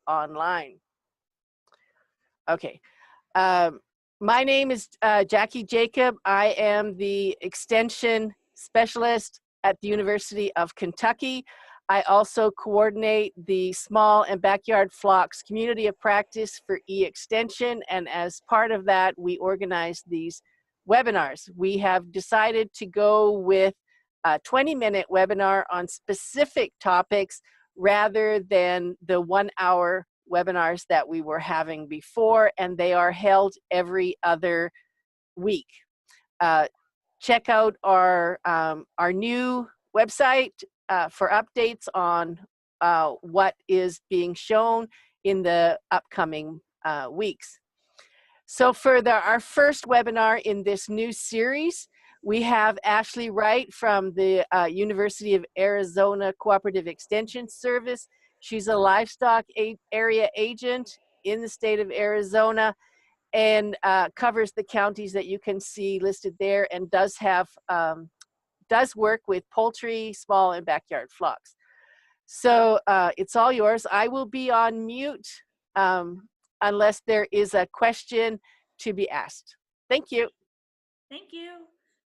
online. Okay. Um, my name is Jackie Jacob. I am the Extension Specialist at the University of Kentucky. I also coordinate the Small and Backyard Flocks Community of Practice for E-Extension, and as part of that, we organize these webinars. We have decided to go with a 20-minute webinar on specific topics rather than the 1-hour webinars that we were having before, and they are held every other week. Check out our new website for updates on what is being shown in the upcoming weeks. So for our first webinar in this new series, we have Ashley Wright from the University of Arizona Cooperative Extension Service. She's a livestock area agent in the state of Arizona and covers the counties that you can see listed there, and does work with poultry, small and backyard flocks. So it's all yours. I will be on mute unless there is a question to be asked. Thank you. Thank you.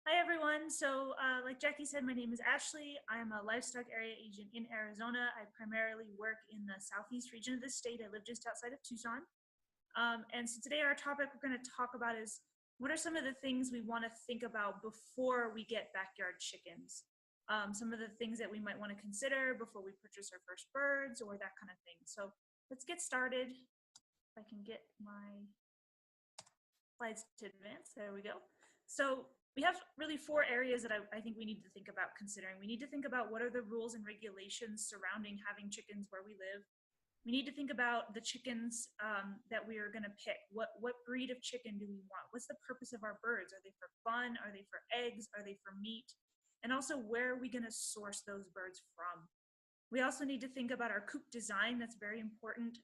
Hi, everyone. So like Jackie said, my name is Ashley. I'm a livestock area agent in Arizona. I primarily work in the southeast region of the state. I live just outside of Tucson. And so today our topic we're going to talk about is what are some of the things we want to think about before we get backyard chickens? Some of the things that we might want to consider before we purchase our first birds or that kind of thing. So let's get started. If I can get my slides to advance. There we go. So we have really 4 areas that I think we need to think about considering. We need to think about what are the rules and regulations surrounding having chickens where we live. We need to think about the chickens that we are going to pick. What breed of chicken do we want? What's the purpose of our birds? Are they for fun? Are they for eggs? Are they for meat? And also, where are we going to source those birds from? We also need to think about our coop design. That's very important.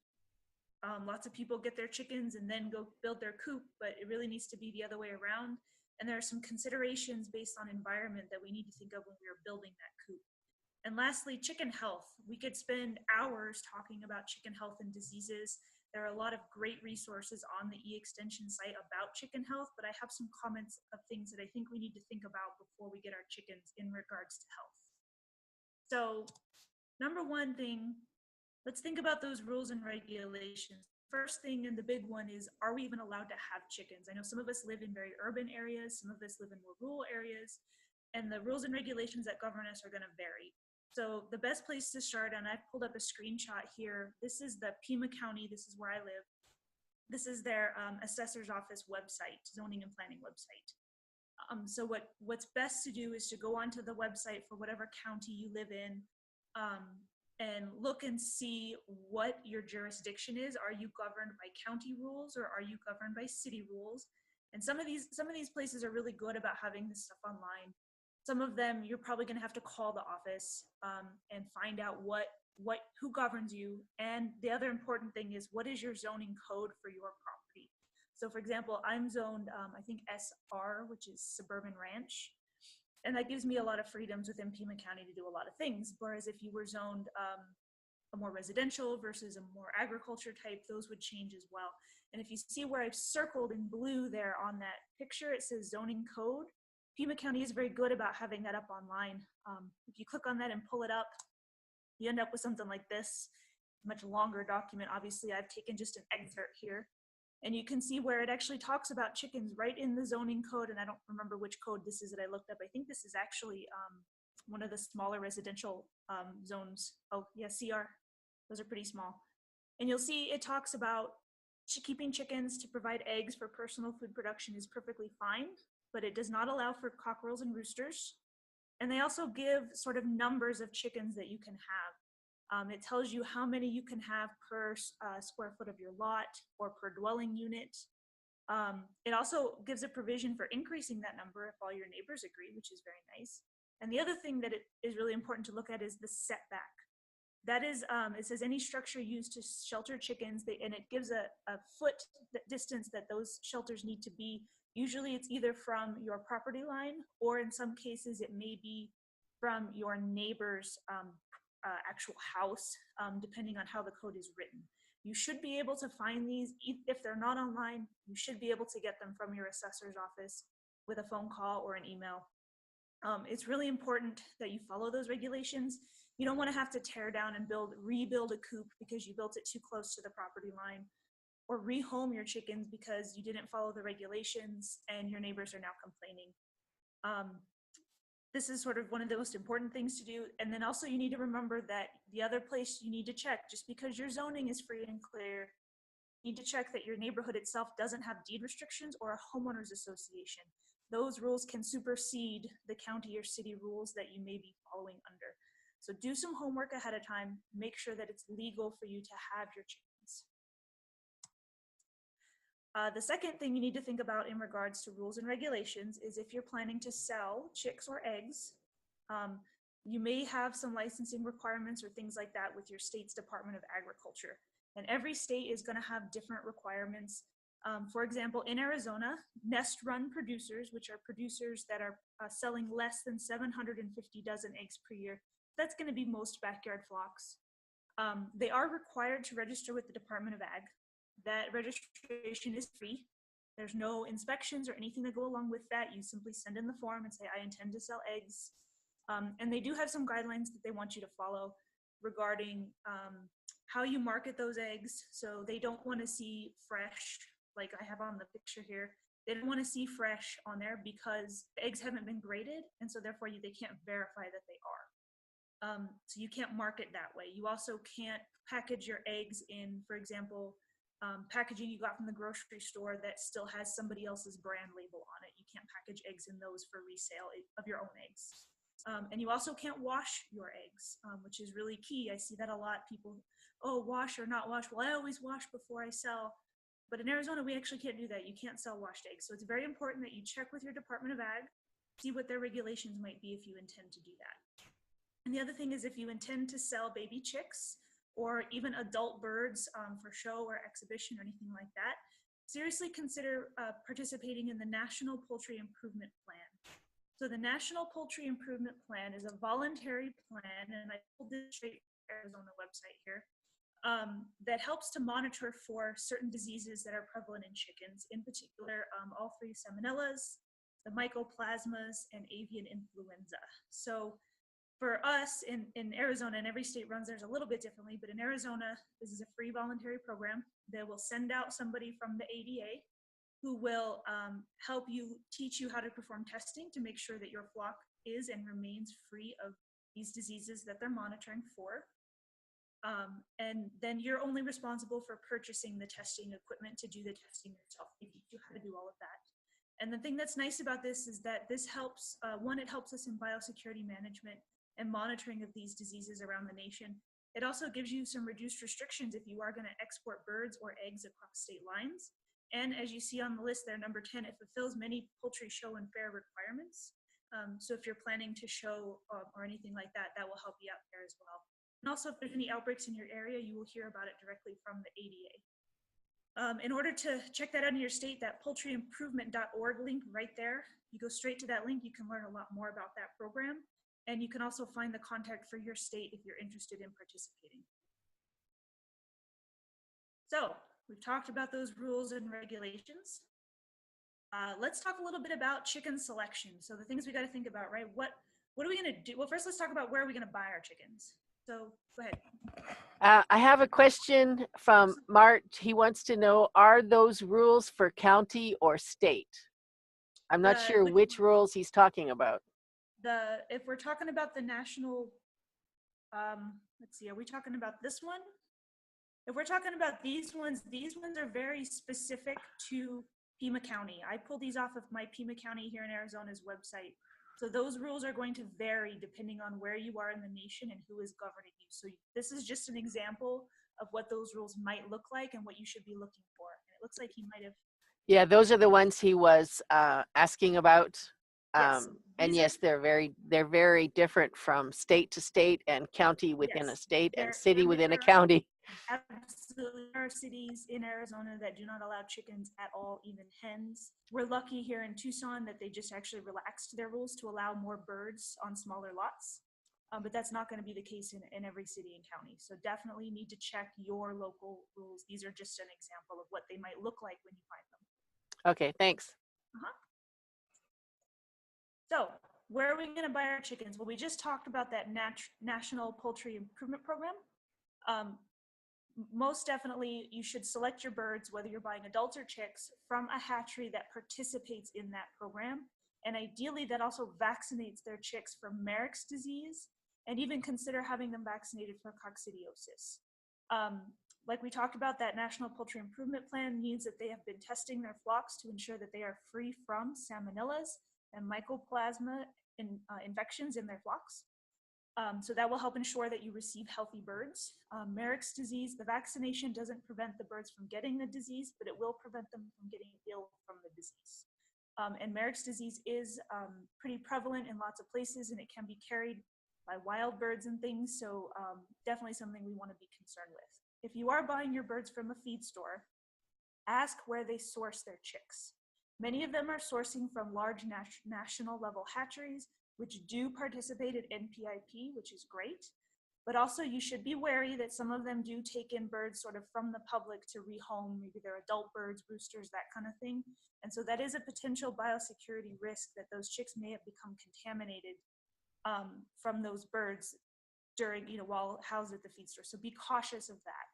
Lots of people get their chickens and then go build their coop, but it really needs to be the other way around. And there are some considerations based on environment that we need to think of when we are building that coop. And lastly, chicken health. We could spend hours talking about chicken health and diseases. There are a lot of great resources on the E-Extension site about chicken health, but I have some comments of things that I think we need to think about before we get our chickens in regards to health. So, number one thing, let's think about those rules and regulations. First thing and the big one is, are we even allowed to have chickens? I know some of us live in very urban areas, some of us live in more rural areas, and the rules and regulations that govern us are going to vary. So the best place to start, and I've pulled up a screenshot here. This is the Pima County. This is where I live. This is their assessor's office website, zoning and planning website. So what's best to do is to go onto the website for whatever county you live in and look and see what your jurisdiction is. Are you governed by county rules or are you governed by city rules? And some of these places are really good about having this stuff online. Some of them, you're probably going to have to call the office and find out who governs you. And the other important thing is, what is your zoning code for your property? So for example, I'm zoned, I think SR, which is suburban ranch. And that gives me a lot of freedoms within Pima County to do a lot of things. Whereas if you were zoned a more residential versus a more agriculture type, those would change as well. And if you see where I've circled in blue there on that picture, it says zoning code. Pima County is very good about having that up online. If you click on that and pull it up, you end up with something like this, much longer document. Obviously, I've taken just an excerpt here. And you can see where it actually talks about chickens right in the zoning code. And I don't remember which code this is that I looked up. I think this is actually one of the smaller residential zones. Oh, yeah, CR. Those are pretty small. And you'll see it talks about keeping chickens to provide eggs for personal food production is perfectly fine, but it does not allow for cockerels and roosters. And they also give sort of numbers of chickens that you can have. It tells you how many you can have per square foot of your lot or per dwelling unit. It also gives a provision for increasing that number if all your neighbors agree, which is very nice. And the other thing that it is really important to look at is the setback. That is, it says any structure used to shelter chickens, and it gives a foot distance that those shelters need to be. Usually it's either from your property line, or in some cases it may be from your neighbor's actual house, depending on how the code is written. You should be able to find these. If they're not online, you should be able to get them from your assessor's office with a phone call or an email. It's really important that you follow those regulations. You don't want to have to tear down and rebuild a coop because you built it too close to the property line, or rehome your chickens because you didn't follow the regulations and your neighbors are now complaining. This is sort of one of the most important things to do. And then also you need to remember that the other place you need to check, just because your zoning is free and clear, you need to check that your neighborhood itself doesn't have deed restrictions or a homeowners association. Those rules can supersede the county or city rules that you may be following under. So do some homework ahead of time, make sure that it's legal for you to have your chickens. The second thing you need to think about in regards to rules and regulations is if you're planning to sell chicks or eggs, you may have some licensing requirements or things like that with your state's Department of Agriculture. And every state is going to have different requirements. For example, in Arizona, nest run producers, which are producers that are selling less than 750 dozen eggs per year, that's going to be most backyard flocks. They are required to register with the Department of Ag. That registration is free. There's no inspections or anything that go along with that. You simply send in the form and say, I intend to sell eggs. And they do have some guidelines that they want you to follow regarding how you market those eggs. So they don't want to see fresh, like I have on the picture here. They don't want to see fresh on there because the eggs haven't been graded, and so therefore they can't verify that they are. So you can't market that way. You also can't package your eggs in, for example, packaging you got from the grocery store that still has somebody else's brand label on it. You can't package eggs in those for resale of your own eggs. And you also can't wash your eggs, which is really key. I see that a lot. People, oh, wash or not wash. Well, I always wash before I sell. But in Arizona, we actually can't do that. You can't sell washed eggs. So it's very important that you check with your Department of Ag, see what their regulations might be if you intend to do that. And the other thing is if you intend to sell baby chicks or even adult birds for show or exhibition or anything like that, seriously consider participating in the National Poultry Improvement Plan. So the National Poultry Improvement Plan is a voluntary plan, and I pulled this straight from Arizona website here, that helps to monitor for certain diseases that are prevalent in chickens, in particular all three salmonellas, the mycoplasmas, and avian influenza. So for us in Arizona, and every state runs theirs a little bit differently, but in Arizona, this is a free voluntary program. They will send out somebody from the ADA who will help you, teach you how to perform testing to make sure that your flock is and remains free of these diseases that they're monitoring for. And then you're only responsible for purchasing the testing equipment to do the testing yourself. They teach you how to do all of that. And the thing that's nice about this is that this helps, one, it helps us in biosecurity management and monitoring of these diseases around the nation. It also gives you some reduced restrictions if you are going to export birds or eggs across state lines. And as you see on the list there, number 10, it fulfills many poultry show and fair requirements. So if you're planning to show or anything like that, that will help you out there as well. And also, if there's any outbreaks in your area, you will hear about it directly from the ADA. In order to check that out in your state, that poultryimprovement.org link right there, you go straight to that link, you can learn a lot more about that program. And you can also find the contact for your state if you're interested in participating. So we've talked about those rules and regulations. Let's talk a little bit about chicken selection. So the things we got to think about, right? What are we going to do? Well, first let's talk about where are we going to buy our chickens. So go ahead. I have a question from Mart. He wants to know, are those rules for county or state? I'm not sure which rules he's talking about. If we're talking about the national, let's see, are we talking about this one? If we're talking about these ones are very specific to Pima County. I pulled these off of my Pima County here in Arizona's website. So those rules are going to vary depending on where you are in the nation and who is governing you. So this is just an example of what those rules might look like and what you should be looking for. And it looks like he might have. Yeah, those are the ones he was asking about. Yes. And yes, they're very different from state to state and county within a state and city within a county. Absolutely. There are cities in Arizona that do not allow chickens at all, even hens. We're lucky here in Tucson that they just actually relaxed their rules to allow more birds on smaller lots. but that's not going to be the case in every city and county. So definitely need to check your local rules. These are just an example of what they might look like when you find them. Okay, thanks. Uh-huh. So where are we going to buy our chickens? Well, we just talked about that National Poultry Improvement Program. Most definitely, you should select your birds, whether you're buying adults or chicks, from a hatchery that participates in that program. And ideally, that also vaccinates their chicks for Marek's disease, and even consider having them vaccinated for coccidiosis. Like we talked about, that National Poultry Improvement Plan means that they have been testing their flocks to ensure that they are free from salmonellas and mycoplasma infections in their flocks. So that will help ensure that you receive healthy birds. Marek's disease, the vaccination doesn't prevent the birds from getting the disease, but it will prevent them from getting ill from the disease. And Marek's disease is pretty prevalent in lots of places, and it can be carried by wild birds and things, so definitely something we want to be concerned with. If you are buying your birds from a feed store, ask where they source their chicks. Many of them are sourcing from large national level hatcheries, which do participate at NPIP, which is great. But also you should be wary that some of them do take in birds sort of from the public to rehome, maybe they're adult birds, roosters, that kind of thing. And so that is a potential biosecurity risk that those chicks may have become contaminated from those birds during, while housed at the feed store. So be cautious of that.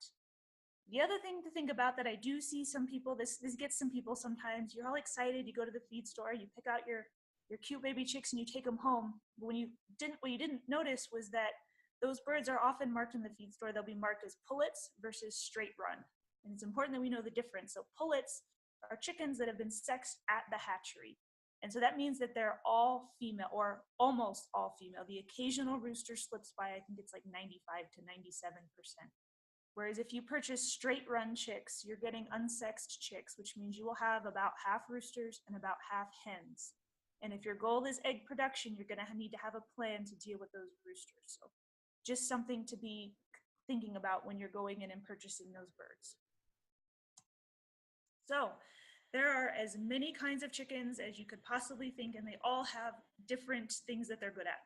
The other thing to think about that I do see some people, this gets some people sometimes, you're all excited, you go to the feed store, you pick out your cute baby chicks and you take them home. But what you didn't notice was that those birds are often marked in the feed store. They'll be marked as pullets versus straight run. And it's important that we know the difference. So pullets are chickens that have been sexed at the hatchery. And so that means that they're all female or almost all female. The occasional rooster slips by, I think it's like 95 to 97%. Whereas if you purchase straight run chicks, you're getting unsexed chicks, which means you will have about half roosters and about half hens. And if your goal is egg production, you're going to need to have a plan to deal with those roosters. So just something to be thinking about when you're going in and purchasing those birds. So there are as many kinds of chickens as you could possibly think, and they all have different things that they're good at.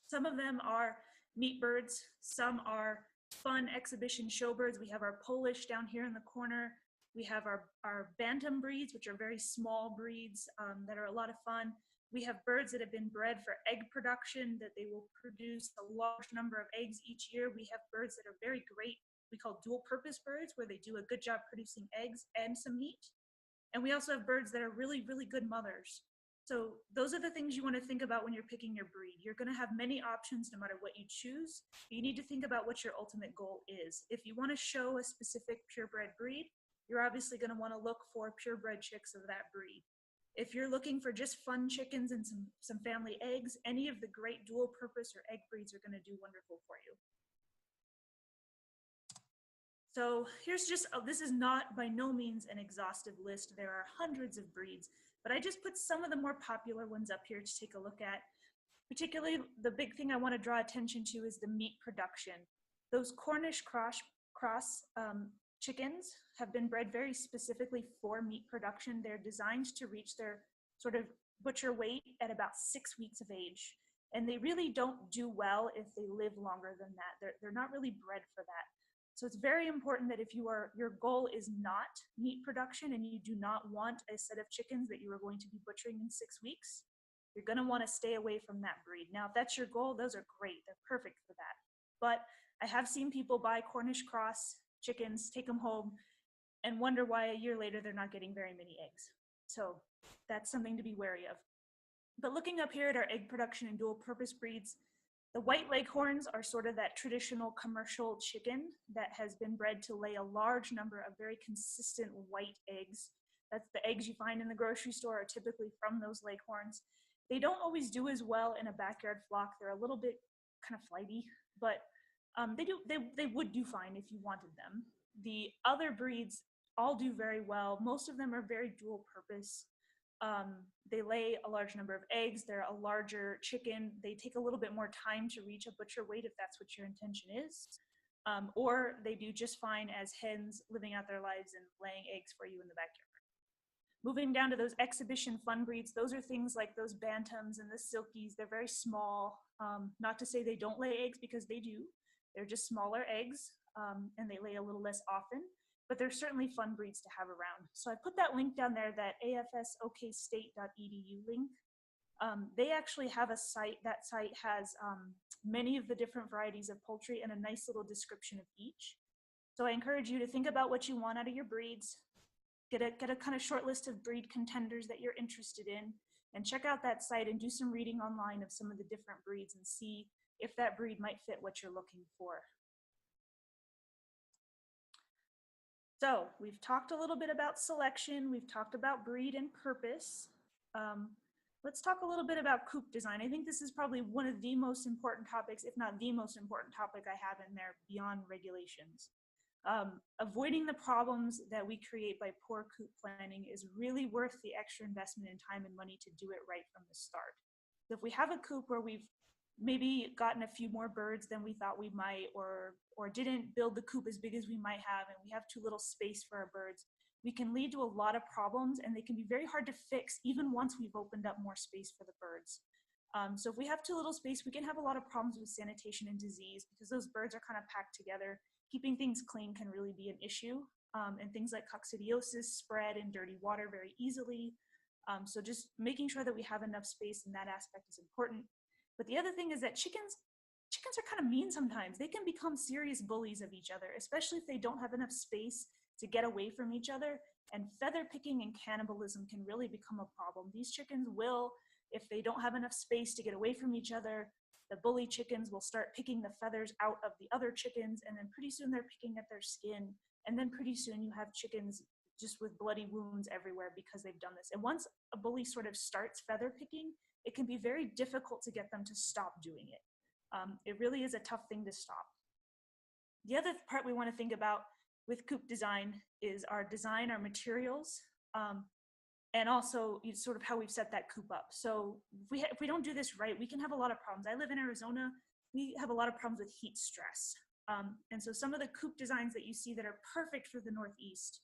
Some of them are meat birds, some are fun exhibition show birds. We have our Polish down here in the corner. We have our bantam breeds, which are very small breeds that are a lot of fun. We have birds that have been bred for egg production, that they will produce a large number of eggs each year. We have birds that are very great, we call dual purpose birds, where they do a good job producing eggs and some meat. And we also have birds that are really, really good mothers. So those are the things you want to think about when you're picking your breed. You're going to have many options no matter what you choose. You need to think about what your ultimate goal is. If you want to show a specific purebred breed, you're obviously going to want to look for purebred chicks of that breed. If you're looking for just fun chickens and some family eggs, any of the great dual purpose or egg breeds are going to do wonderful for you. So here's just, this is not by no means an exhaustive list. There are hundreds of breeds, but I just put some of the more popular ones up here to take a look at. Particularly, the big thing I want to draw attention to is the meat production. Those Cornish cross chickens have been bred very specifically for meat production. They're designed to reach their sort of butcher weight at about 6 weeks of age. And they really don't do well if they live longer than that. They're not really bred for that. So it's very important that if your goal is not meat production and you do not want a set of chickens that you are going to be butchering in 6 weeks, you're going to want to stay away from that breed. Now, if that's your goal, those are great. They're perfect for that. But I have seen people buy Cornish cross chickens, take them home, and wonder why a year later they're not getting very many eggs. So that's something to be wary of. But looking up here at our egg production and dual purpose breeds, the white leghorns are sort of that traditional commercial chicken that has been bred to lay a large number of very consistent white eggs. That's the eggs you find in the grocery store are typically from those leghorns. They don't always do as well in a backyard flock. They're a little bit kind of flighty, but they would do fine if you wanted them. The other breeds all do very well. Most of them are very dual purpose. They lay a large number of eggs. They're a larger chicken. They take a little bit more time to reach a butcher weight if that's what your intention is. Or they do just fine as hens living out their lives and laying eggs for you in the backyard. Moving down to those exhibition fun breeds, those are things like those bantams and the silkies. They're very small. Not to say they don't lay eggs, because they do. They're just smaller eggs, and they lay a little less often, but they're certainly fun breeds to have around. So I put that link down there, that afsokstate.edu link. They actually have a site. That site has many of the different varieties of poultry and a nice little description of each. So I encourage you to think about what you want out of your breeds, get a kind of short list of breed contenders that you're interested in, and check out that site and do some reading online of some of the different breeds and see if that breed might fit what you're looking for. So we've talked a little bit about selection, we've talked about breed and purpose. Let's talk a little bit about coop design. I think this is probably one of the most important topics, if not the most important topic I have in there beyond regulations. Avoiding the problems that we create by poor coop planning is really worth the extra investment in time and money to do it right from the start. So if we have a coop where we've maybe gotten a few more birds than we thought we might, or didn't build the coop as big as we might have, and we have too little space for our birds, we can lead to a lot of problems, and they can be very hard to fix even once we've opened up more space for the birds. So if we have too little space, we can have a lot of problems with sanitation and disease, because those birds are kind of packed together. Keeping things clean can really be an issue, and things like coccidiosis spread in dirty water very easily. So just making sure that we have enough space in that aspect is important. But the other thing is that chickens are kind of mean sometimes. They can become serious bullies of each other, especially if they don't have enough space to get away from each other. And feather picking and cannibalism can really become a problem. These chickens will, if they don't have enough space to get away from each other, the bully chickens will start picking the feathers out of the other chickens, and then pretty soon they're picking at their skin. And then pretty soon you have chickens just with bloody wounds everywhere because they've done this. And once a bully sort of starts feather picking, it can be very difficult to get them to stop doing it. It really is a tough thing to stop. The other part we want to think about with coop design is our design, our materials, and also sort of how we've set that coop up. So if we don't do this right, we can have a lot of problems. I live in Arizona. We have a lot of problems with heat stress. And so some of the coop designs that you see that are perfect for the Northeast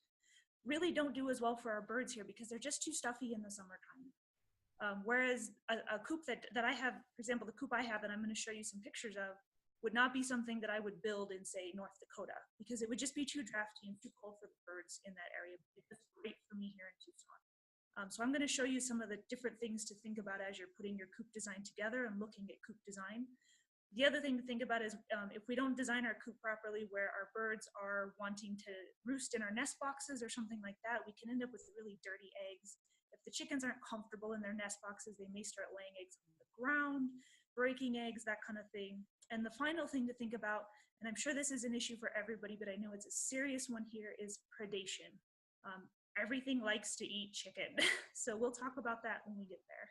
really don't do as well for our birds here, because they're just too stuffy in the summertime. Whereas a coop that I have, for example, the coop I have that I'm going to show you some pictures of, would not be something that I would build in, say, North Dakota, because it would just be too drafty and too cold for the birds in that area. It's great for me here in Tucson. So I'm going to show you some of the different things to think about as you're putting your coop design together and looking at coop design. The other thing to think about is if we don't design our coop properly, where our birds are wanting to roost in our nest boxes or something like that, we can end up with really dirty eggs. If the chickens aren't comfortable in their nest boxes, they may start laying eggs on the ground, breaking eggs, that kind of thing. And the final thing to think about, and I'm sure this is an issue for everybody, but I know it's a serious one here, is predation. Everything likes to eat chicken. So we'll talk about that when we get there.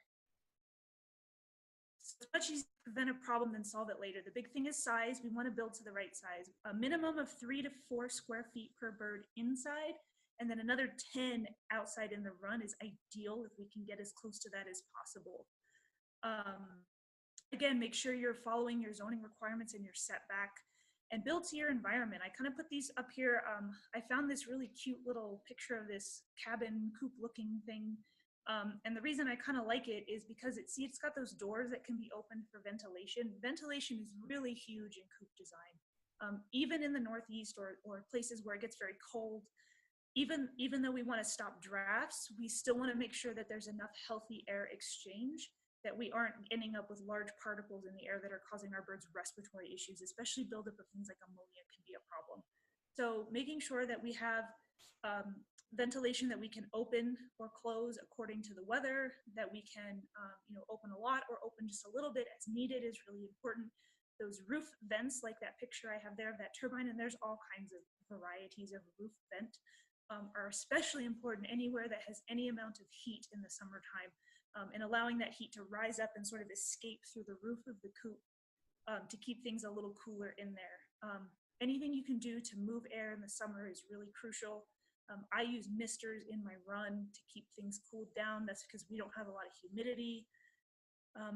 So it's much easier to prevent a problem than solve it later. The big thing is size. We want to build to the right size. A minimum of 3 to 4 square feet per bird inside, and then another 10 outside in the run is ideal if we can get as close to that as possible. Again, make sure you're following your zoning requirements and your setback, and build to your environment. I kind of put these up here. I found this really cute little picture of this cabin coop looking thing. And the reason I kind of like it is because it's got those doors that can be opened for ventilation. Ventilation is really huge in coop design. Even in the Northeast or places where it gets very cold, even though we want to stop drafts, we still want to make sure that there's enough healthy air exchange, that we aren't ending up with large particles in the air that are causing our birds respiratory issues, especially buildup of things like ammonia can be a problem. So making sure that we have ventilation that we can open or close according to the weather, that we can open a lot or open just a little bit as needed is really important. Those roof vents, like that picture I have there of that turbine, and there's all kinds of varieties of roof vent, are especially important anywhere that has any amount of heat in the summertime. And allowing that heat to rise up and sort of escape through the roof of the coop to keep things a little cooler in there. Anything you can do to move air in the summer is really crucial. I use misters in my run to keep things cooled down. That's because we don't have a lot of humidity.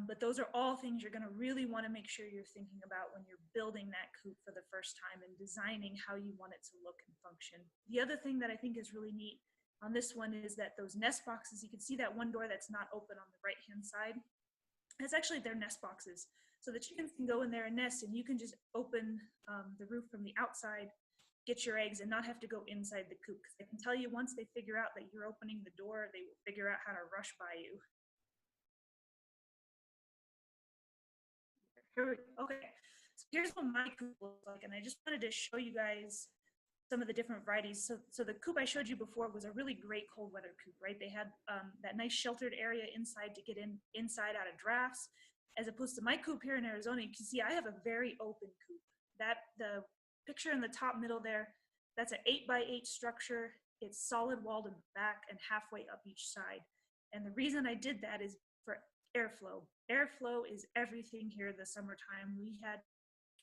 But those are all things you're going to really want to make sure you're thinking about when you're building that coop for the first time and designing how you want it to look and function. The other thing that I think is really neat on this one is that those nest boxes, you can see that one door that's not open on the right-hand side. It's actually their nest boxes. So the chickens can go in there and nest, and you can just open the roof from the outside, get your eggs, and not have to go inside the coop. Because I can tell you, once they figure out that you're opening the door, they will figure out how to rush by you. Okay, so here's what my coop looks like, and I just wanted to show you guys some of the different varieties. So the coop I showed you before was a really great cold weather coop, right? They had that nice sheltered area inside to get inside out of drafts, as opposed to my coop here in Arizona. You can see I have a very open coop. The picture in the top middle there, that's an 8x8 structure. It's solid walled in the back and halfway up each side. And the reason I did that is for airflow. Airflow is everything here this summertime.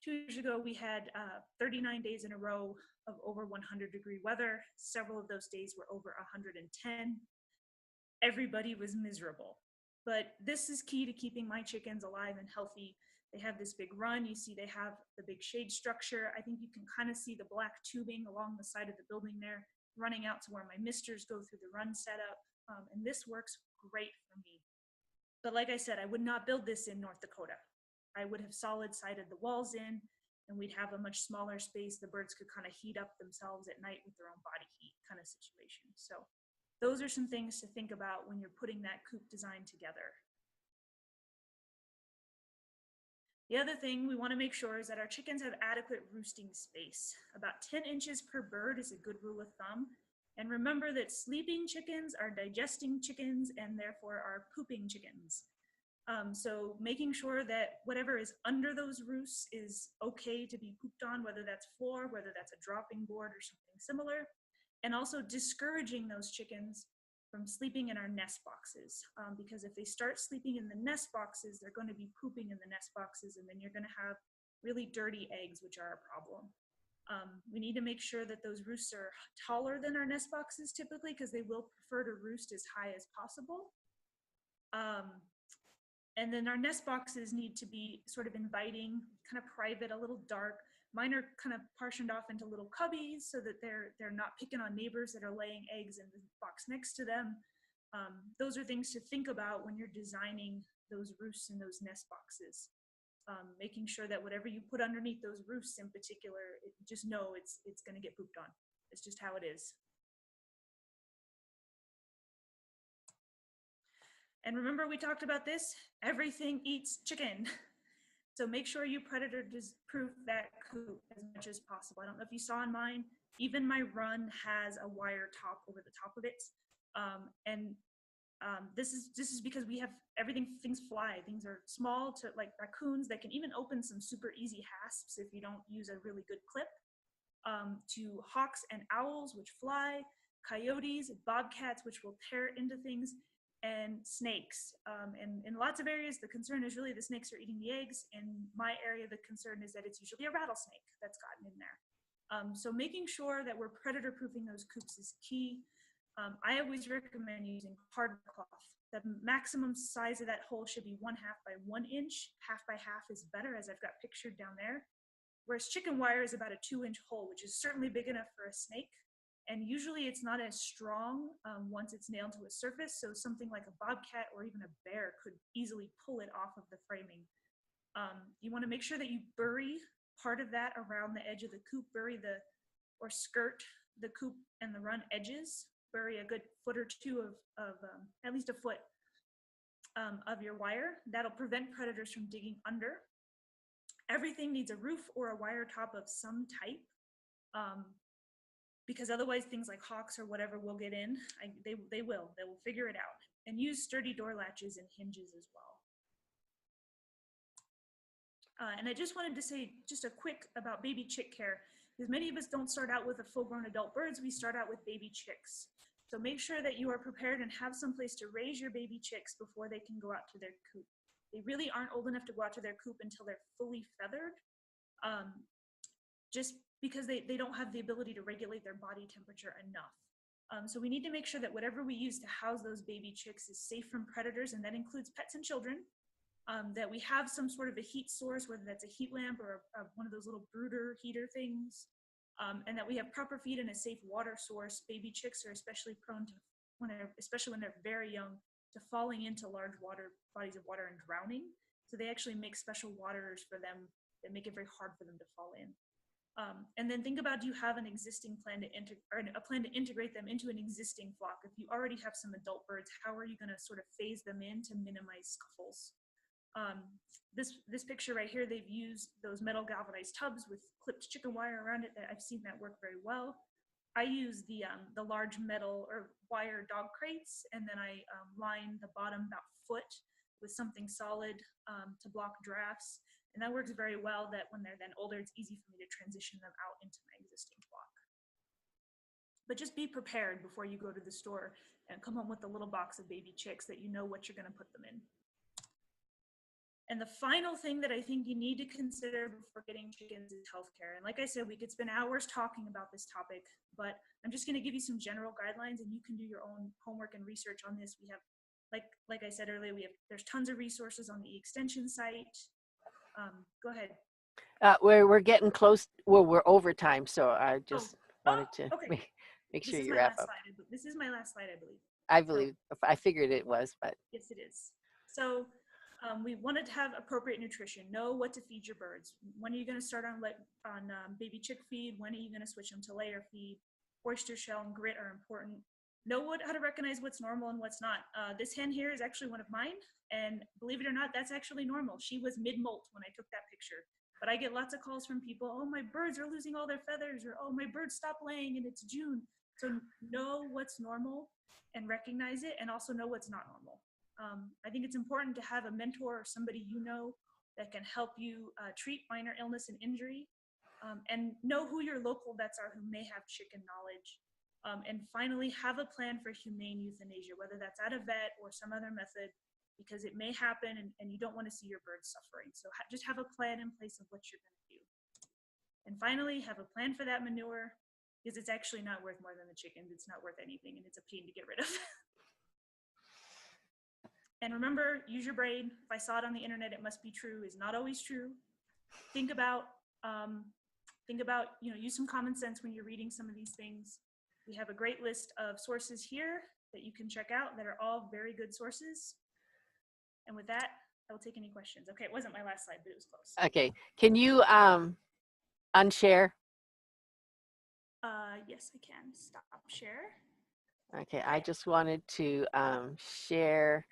2 years ago, we had 39 days in a row of over 100-degree weather. Several of those days were over 110. Everybody was miserable. But this is key to keeping my chickens alive and healthy. They have this big run. You see they have the big shade structure. I think you can kind of see the black tubing along the side of the building there, running out to where my misters go through the run setup. And this works great for me. But like I said, I would not build this in North Dakota. I would have solid sided the walls in, and we'd have a much smaller space. The birds could kind of heat up themselves at night with their own body heat kind of situation. So those are some things to think about when you're putting that coop design together. The other thing we want to make sure is that our chickens have adequate roosting space. About 10 inches per bird is a good rule of thumb. And remember that sleeping chickens are digesting chickens and therefore are pooping chickens. So making sure that whatever is under those roosts is okay to be pooped on, whether that's floor, whether that's a dropping board or something similar, and also discouraging those chickens from sleeping in our nest boxes. Because if they start sleeping in the nest boxes, they're going to be pooping in the nest boxes, and then you're going to have really dirty eggs, which are a problem. We need to make sure that those roosts are taller than our nest boxes typically, because they will prefer to roost as high as possible. And then our nest boxes need to be sort of inviting, kind of private, a little dark. Mine are kind of partitioned off into little cubbies so that they're not picking on neighbors that are laying eggs in the box next to them. Those are things to think about when you're designing those roosts and those nest boxes. Making sure that whatever you put underneath those roosts in particular, just know it's going to get pooped on. It's just how it is. And remember, we talked about this, everything eats chicken. So make sure you predator-proof that coop as much as possible. I don't know if you saw in mine, even my run has a wire top over the top of it. This is because we have things fly. Things are small to like raccoons that can even open some super easy hasps if you don't use a really good clip, to hawks and owls, which fly, coyotes, bobcats, which will tear into things, and snakes. And in lots of areas, the concern is really the snakes are eating the eggs. In my area, the concern is that it's usually a rattlesnake that's gotten in there. So making sure that we're predator-proofing those coops is key. I always recommend using hard cloth. The maximum size of that hole should be 1/2 by 1 inch. 1/2 by 1/2 is better, as I've got pictured down there. Whereas chicken wire is about a 2-inch hole, which is certainly big enough for a snake. And usually it's not as strong once it's nailed to a surface. So something like a bobcat or even a bear could easily pull it off of the framing. You want to make sure that you bury part of that around the edge of the coop, or skirt the coop and the run edges. Bury a good foot or two of at least a foot of your wire. That'll prevent predators from digging under. Everything needs a roof or a wire top of some type, because otherwise things like hawks or whatever will get in. They will figure it out. And use sturdy door latches and hinges as well. And I just wanted to say just a quick about baby chick care, because many of us don't start out with a full-grown adult birds. We start out with baby chicks. So make sure that you are prepared and have some place to raise your baby chicks before they can go out to their coop. They really aren't old enough to go out to their coop until they're fully feathered, just because they don't have the ability to regulate their body temperature enough. So we need to make sure that whatever we use to house those baby chicks is safe from predators, and that includes pets and children. That we have some sort of a heat source, whether that's a heat lamp or one of those little brooder heater things. and that we have proper feed and a safe water source. Baby chicks are especially prone to, especially when they're very young, to falling into large bodies of water and drowning. So they actually make special waters for them that make it very hard for them to fall in. And then think about, do you have an existing plan to a plan to integrate them into an existing flock? If you already have some adult birds, how are you going to sort of phase them in to minimize scuffles? This picture right here, they've used those metal galvanized tubs with clipped chicken wire around it. I've seen that work very well. I use the large metal or wire dog crates, and then I line the bottom about foot with something solid to block drafts. And that works very well, that when they're then older, it's easy for me to transition them out into my existing flock. But just be prepared before you go to the store and come home with a little box of baby chicks, that you know what you're going to put them in. And the final thing that I think you need to consider before getting chickens is healthcare. And like I said, we could spend hours talking about this topic, but I'm just going to give you some general guidelines, and you can do your own homework and research on this. We have, like I said earlier, there's tons of resources on the extension site. Go ahead. We're getting close. Well, we're over time, so I just wanted to okay. make sure you wrap up. This is my last slide, I believe. I believe. I figured it was, but yes, it is. So we wanted to have appropriate nutrition. Know what to feed your birds. When are you going to start on baby chick feed? When are you going to switch them to layer feed? Oyster shell and grit are important. Know how to recognize what's normal and what's not. This hen here is actually one of mine, and believe it or not, that's actually normal. She was mid-molt when I took that picture. But I get lots of calls from people, oh, my birds are losing all their feathers, or oh, my birds stopped laying and it's June. So know what's normal and recognize it, and also know what's not normal. I think it's important to have a mentor or somebody you know that can help you treat minor illness and injury, and know who your local vets are who may have chicken knowledge. And finally, have a plan for humane euthanasia, whether that's at a vet or some other method, because it may happen and you don't want to see your birds suffering. So just have a plan in place of what you're going to do. And finally, have a plan for that manure, because it's actually not worth more than the chickens. It's not worth anything, and it's a pain to get rid of. And remember, use your brain. If I saw it on the internet, it must be true is not always true. Think about, use some common sense when you're reading some of these things. We have a great list of sources here that you can check out that are all very good sources. And with that, I will take any questions. Okay, it wasn't my last slide, but it was close. Okay, can you unshare? Yes, I can. Stop share. Okay, I just wanted to share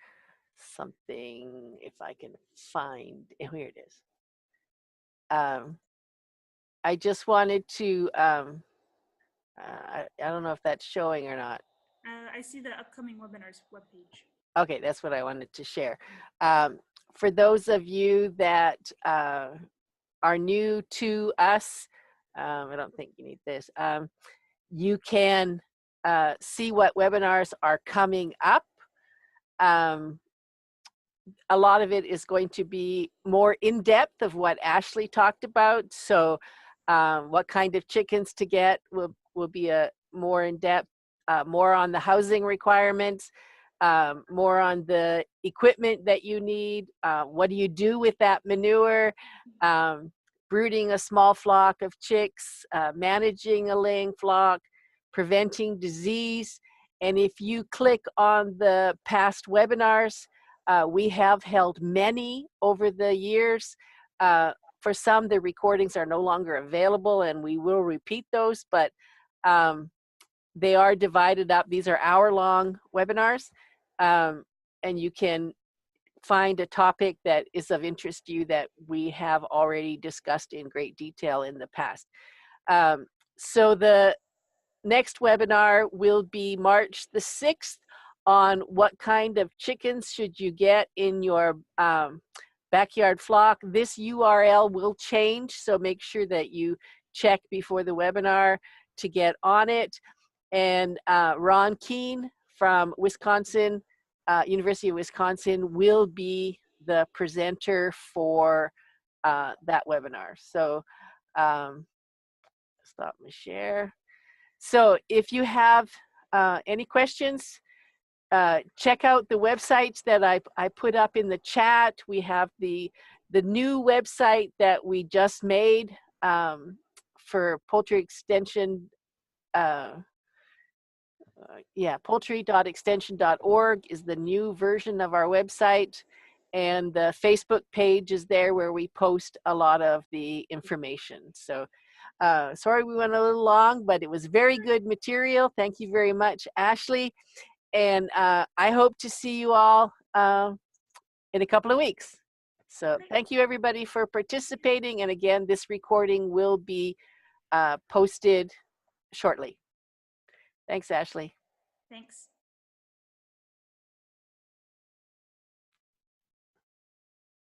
something, if I can find, here it is. I just wanted to, I don't know if that's showing or not. I see the upcoming webinars webpage. Okay, that's what I wanted to share. For those of you that are new to us, I don't think you need this, you can see what webinars are coming up. A lot of it is going to be more in-depth of what Ashley talked about. So what kind of chickens to get will be a more in-depth, more on the housing requirements, more on the equipment that you need, what do you do with that manure, brooding a small flock of chicks, managing a laying flock, preventing disease. And if you click on the past webinars, we have held many over the years. For some, the recordings are no longer available, and we will repeat those, but they are divided up. These are hour-long webinars, and you can find a topic that is of interest to you that we have already discussed in great detail in the past. So the next webinar will be March the 6th on what kind of chickens should you get in your backyard flock. This URL will change, so make sure that you check before the webinar to get on it. And Ron Keene from Wisconsin, University of Wisconsin, will be the presenter for that webinar. So stop my share. So if you have any questions, check out the websites that I put up in the chat. We have the new website that we just made for poultry extension, poultry.extension.org is the new version of our website. And the Facebook page is there where we post a lot of the information. So sorry we went a little long, but it was very good material. Thank you very much, Ashley. And I hope to see you all in a couple of weeks. So thank you everybody for participating. And again, this recording will be posted shortly. Thanks, Ashley. Thanks.